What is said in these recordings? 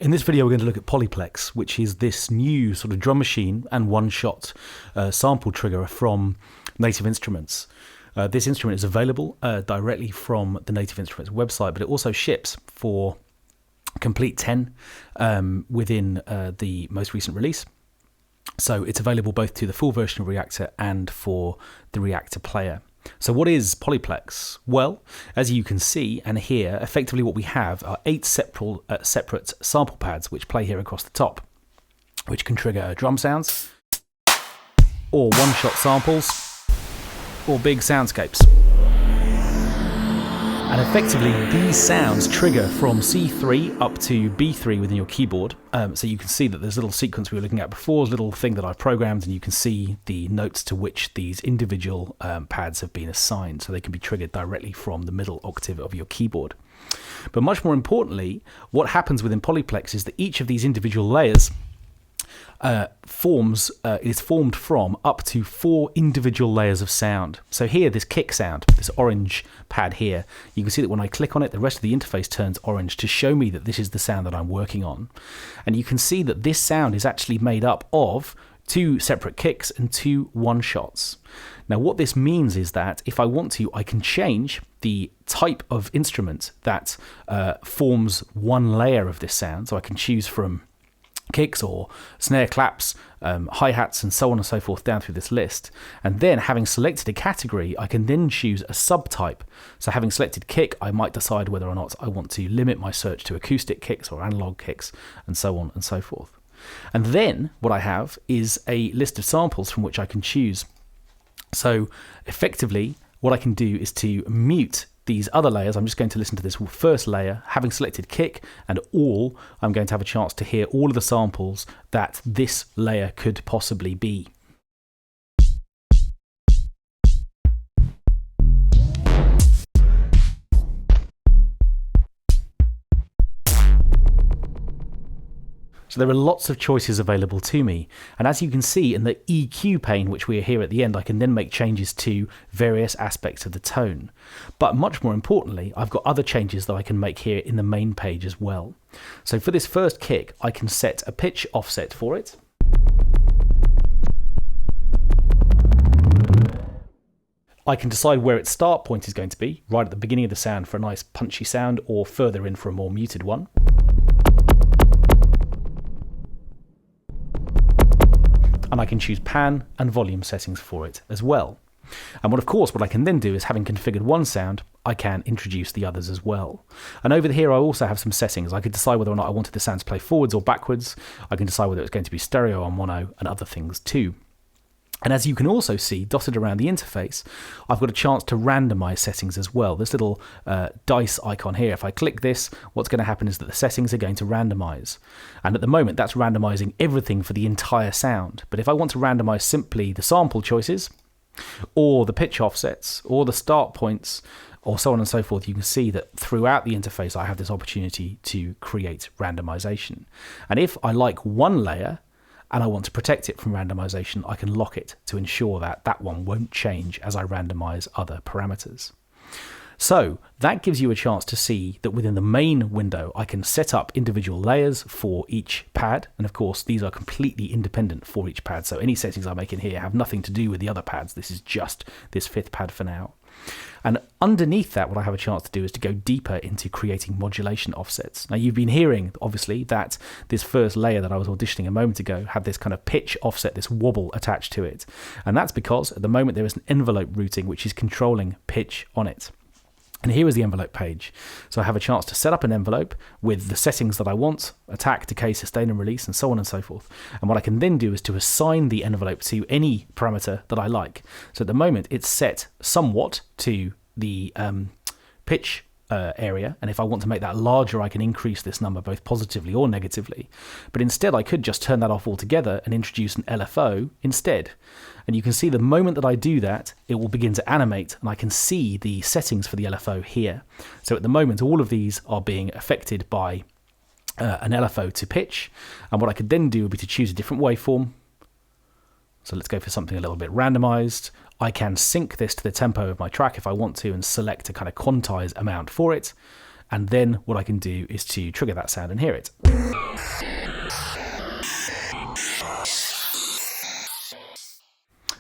In this video, we're going to look at Polyplex, which is this new sort of drum machine and one-shot sample trigger from Native Instruments. This instrument is available directly from the Native Instruments website, but it also ships for Complete 10 within the most recent release. So it's available both to the full version of Reactor and for the Reactor player. So what is Polyplex? Well, as you can see and hear, effectively what we have are 8 separate sample pads which play here across the top, which can trigger drum sounds, or one-shot samples, or big soundscapes. And effectively, these sounds trigger from C3 up to B3 within your keyboard. So you can see that there's a little sequence we were looking at before, a little thing that I've programmed, and you can see the notes to which these individual pads have been assigned. So they can be triggered directly from the middle octave of your keyboard. But much more importantly, what happens within Polyplex is that each of these individual layers is formed from up to 4 individual layers of sound. So here, this kick sound, this orange pad here, you can see that when I click on it, the rest of the interface turns orange to show me that this is the sound that I'm working on. And you can see that this sound is actually made up of 2 separate kicks and 2 one-shots. Now what this means is that if I want to, I can change the type of instrument that forms one layer of this sound. So I can choose from kicks or snare claps, hi-hats, and so on and so forth down through this list. And then having selected a category, I can then choose a subtype. So having selected kick, I might decide whether or not I want to limit my search to acoustic kicks or analog kicks, and so on and so forth. And then what I have is a list of samples from which I can choose. So effectively, what I can do is to mute these other layers. I'm just going to listen to this first layer. Having selected kick and all, I'm going to have a chance to hear all of the samples that this layer could possibly be. So there are lots of choices available to me, and as you can see in the EQ pane, which we are here at the end, I can then make changes to various aspects of the tone. But much more importantly, I've got other changes that I can make here in the main page as well. So for this first kick, I can set a pitch offset for it. I can decide where its start point is going to be, right at the beginning of the sound for a nice punchy sound, or further in for a more muted one. And I can choose pan and volume settings for it as well. And of course, what I can then do is, having configured one sound, I can introduce the others as well. And over here, I also have some settings. I could decide whether or not I wanted the sound to play forwards or backwards. I can decide whether it's going to be stereo or mono, and other things too. And as you can also see, dotted around the interface, I've got a chance to randomize settings as well. This little dice icon here, if I click this, what's going to happen is that the settings are going to randomize. And at the moment, that's randomizing everything for the entire sound. But if I want to randomize simply the sample choices, or the pitch offsets, or the start points, or so on and so forth, you can see that throughout the interface, I have this opportunity to create randomization. And if I like one layer, and I want to protect it from randomization, I can lock it to ensure that that one won't change as I randomize other parameters. So that gives you a chance to see that within the main window, I can set up individual layers for each pad. And of course, these are completely independent for each pad. So any settings I make in here have nothing to do with the other pads. This is just this 5th pad for now. And underneath that, what I have a chance to do is to go deeper into creating modulation offsets. Now, you've been hearing, obviously, that this first layer that I was auditioning a moment ago had this kind of pitch offset, this wobble attached to it. And that's because at the moment there is an envelope routing which is controlling pitch on it. And here is the envelope page. So I have a chance to set up an envelope with the settings that I want: attack, decay, sustain and release, and so on and so forth. And what I can then do is to assign the envelope to any parameter that I like. So at the moment it's set somewhat to the pitch area, and if I want to make that larger, I can increase this number both positively or negatively. But instead, I could just turn that off altogether and introduce an LFO instead. And you can see the moment that I do that, it will begin to animate, and I can see the settings for the LFO here. So at the moment, all of these are being affected by an LFO to pitch, and what I could then do would be to choose a different waveform. So let's go for something a little bit randomized. I can sync this to the tempo of my track if I want to, and select a kind of quantize amount for it. and then what I can do is to trigger that sound and hear it.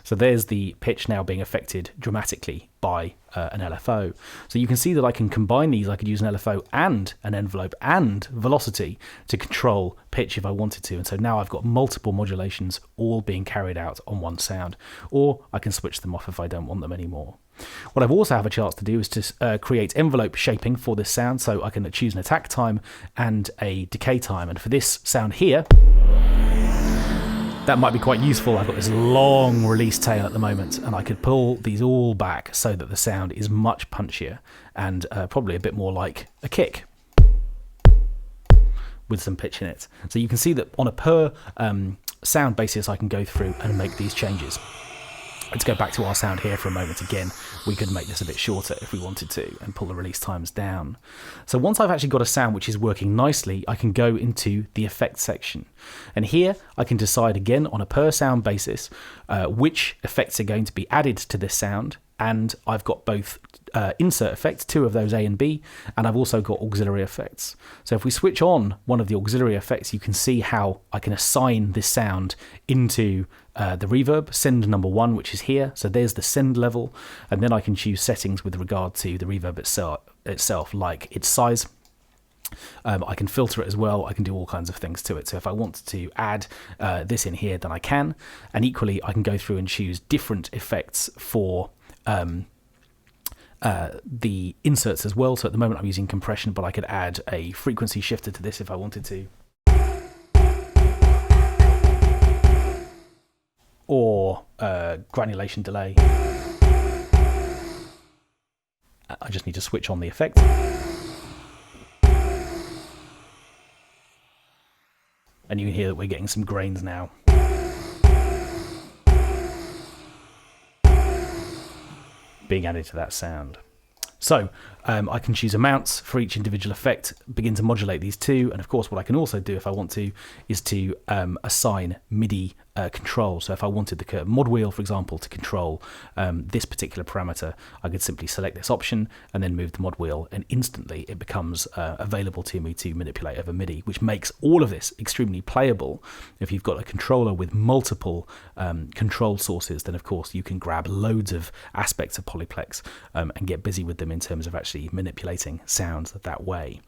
So there's the pitch now being affected dramatically by an LFO. So you can see that I can combine these. I could use an LFO and an envelope and velocity to control pitch if I wanted to. And so now I've got multiple modulations all being carried out on one sound, or I can switch them off if I don't want them anymore. What I've also have a chance to do is to create envelope shaping for this sound. So I can choose an attack time and a decay time. And for this sound here, that might be quite useful. I've got this long release tail at the moment, and I could pull these all back so that the sound is much punchier and probably a bit more like a kick with some pitch in it. So you can see that on a per sound basis, I can go through and make these changes. Let's go back to our sound here for a moment again. We could make this a bit shorter if we wanted to and pull the release times down. So once I've actually got a sound which is working nicely, I can go into the effects section. And here I can decide again on a per sound basis which effects are going to be added to this sound. And I've got both insert effects, 2 of those A and B, and I've also got auxiliary effects. So if we switch on one of the auxiliary effects, you can see how I can assign this sound into the reverb, send number 1, which is here. So there's the send level, and then I can choose settings with regard to the reverb itself, like its size. I can filter it as well. I can do all kinds of things to it. So if I wanted to add this in here, then I can. And equally, I can go through and choose different effects for the inserts as well. So at the moment I'm using compression, but I could add a frequency shifter to this if I wanted to. Or granulation delay. I just need to switch on the effect. And you can hear that we're getting some grains now. Being added to that sound. So I can choose amounts for each individual effect, begin to modulate these two, and of course what I can also do if I want to is to assign MIDI control. So if I wanted the mod wheel, for example, to control this particular parameter, I could simply select this option and then move the mod wheel, and instantly it becomes available to me to manipulate over MIDI, which makes all of this extremely playable. If you've got a controller with multiple control sources, then of course you can grab loads of aspects of Polyplex and get busy with them in terms of actually manipulating sounds that way.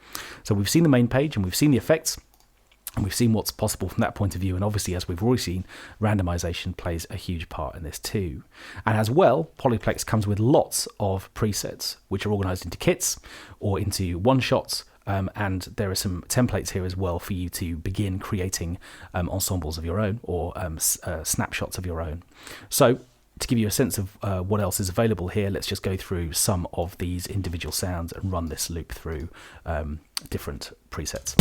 So we've seen the main page and we've seen the effects, and we've seen what's possible from that point of view. And obviously, as we've already seen, randomization plays a huge part in this too. And as well, Polyplex comes with lots of presets, which are organized into kits or into one-shots. And there are some templates here as well for you to begin creating ensembles of your own, or snapshots of your own. So to give you a sense of what else is available here, let's just go through some of these individual sounds and run this loop through different presets.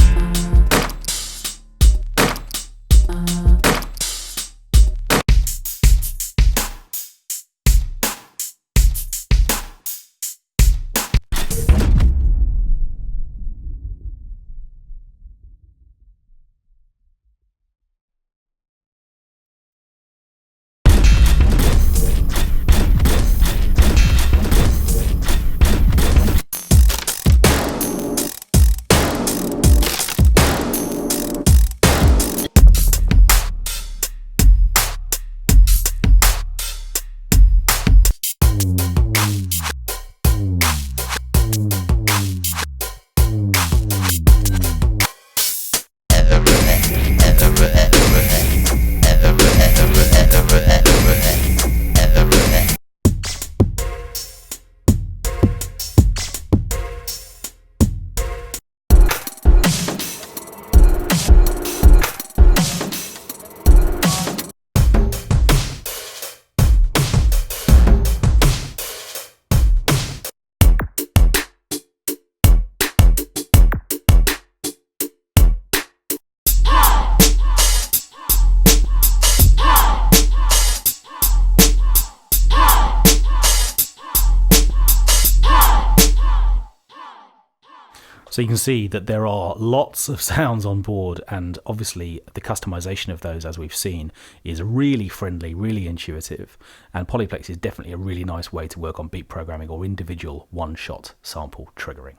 So you can see that there are lots of sounds on board, and obviously the customization of those, as we've seen, is really friendly, really intuitive, and Polyplex is definitely a really nice way to work on beat programming or individual one-shot sample triggering.